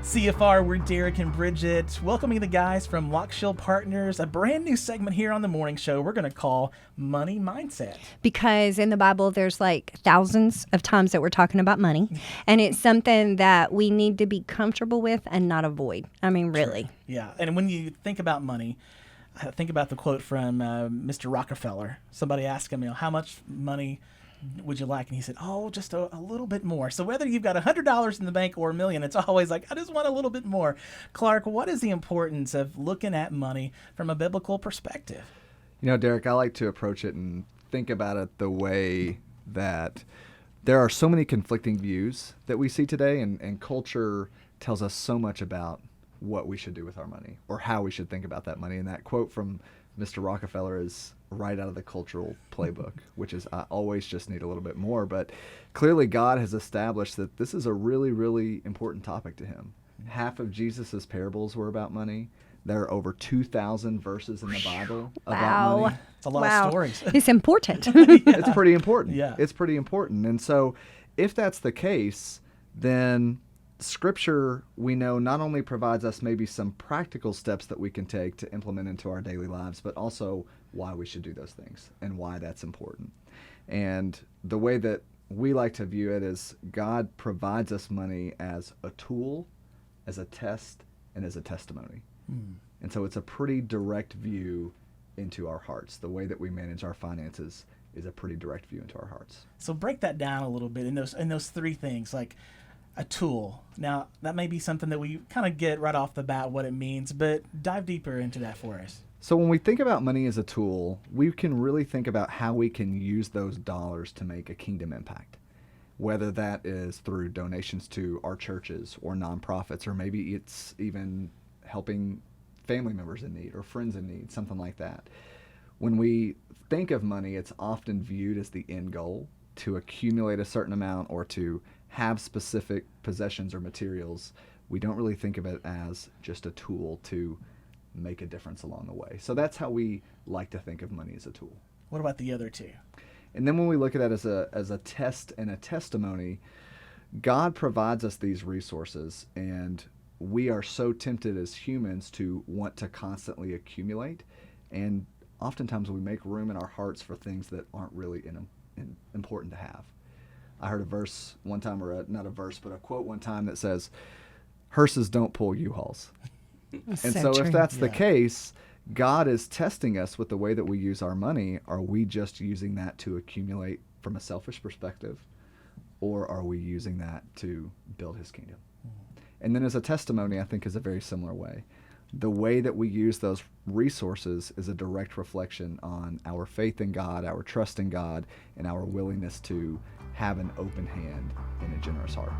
CFR, we're Derek and Bridget, welcoming the guys from Lockshill Partners, a brand new segment here on the morning show we're going to call Money Mindset. Because in the Bible, there's like thousands of times that we're talking about money, and it's something that we need to be comfortable with and not avoid. I mean, really. Sure. Yeah, and when you think about money, think about the quote from Mr. Rockefeller. Somebody asked him, how much money would you like? And he said, just a little bit more. So whether you've got $100 in the bank or $1 million, it's always like, I just want a little bit more. Clark, what is the importance of looking at money from a biblical perspective? You know, Derek, I like to approach it and think about it the way that there are so many conflicting views that we see today, and culture tells us so much about what we should do with our money or how we should think about that money. And that quote from Mr. Rockefeller is right out of the cultural playbook, which is I always just need a little bit more. But clearly God has established that this is a really, really important topic to him. Half of Jesus's parables were about money. There are over 2,000 verses in the Bible about money. It's a lot of stories. It's important. It's pretty important. Yeah. It's pretty important. And so if that's the case, then Scripture, we know, not only provides us maybe some practical steps that we can take to implement into our daily lives, but also why we should do those things and why that's important. And the way that we like to view it is God provides us money as a tool, as a test, and as a testimony. And so it's a pretty direct view into our hearts. The way that we manage our finances is a pretty direct view into our hearts. So break that down a little bit in those three things, like a tool. Now, that may be something that we kind of get right off the bat what it means, but dive deeper into that for us. So when we think about money as a tool, we can really think about how we can use those dollars to make a kingdom impact, whether that is through donations to our churches or nonprofits, or maybe it's even helping family members in need or friends in need, something like that. When we think of money, it's often viewed as the end goal, to accumulate a certain amount or to have specific possessions or materials. We don't really think of it as just a tool to make a difference along the way. So that's how we like to think of money, as a tool. What about the other two? And then when we look at it as a test and a testimony, God provides us these resources, and we are so tempted as humans to want to constantly accumulate, and oftentimes we make room in our hearts for things that aren't really important to have. I heard a verse one time, or not a verse, but a quote one time that says, hearses don't pull U-Hauls. And so true. If that's the case, God is testing us with the way that we use our money. Are we just using that to accumulate from a selfish perspective, or are we using that to build his kingdom? And then as a testimony, I think is a very similar way. The way that we use those resources is a direct reflection on our faith in God, our trust in God, and our willingness to have an open hand and a generous heart.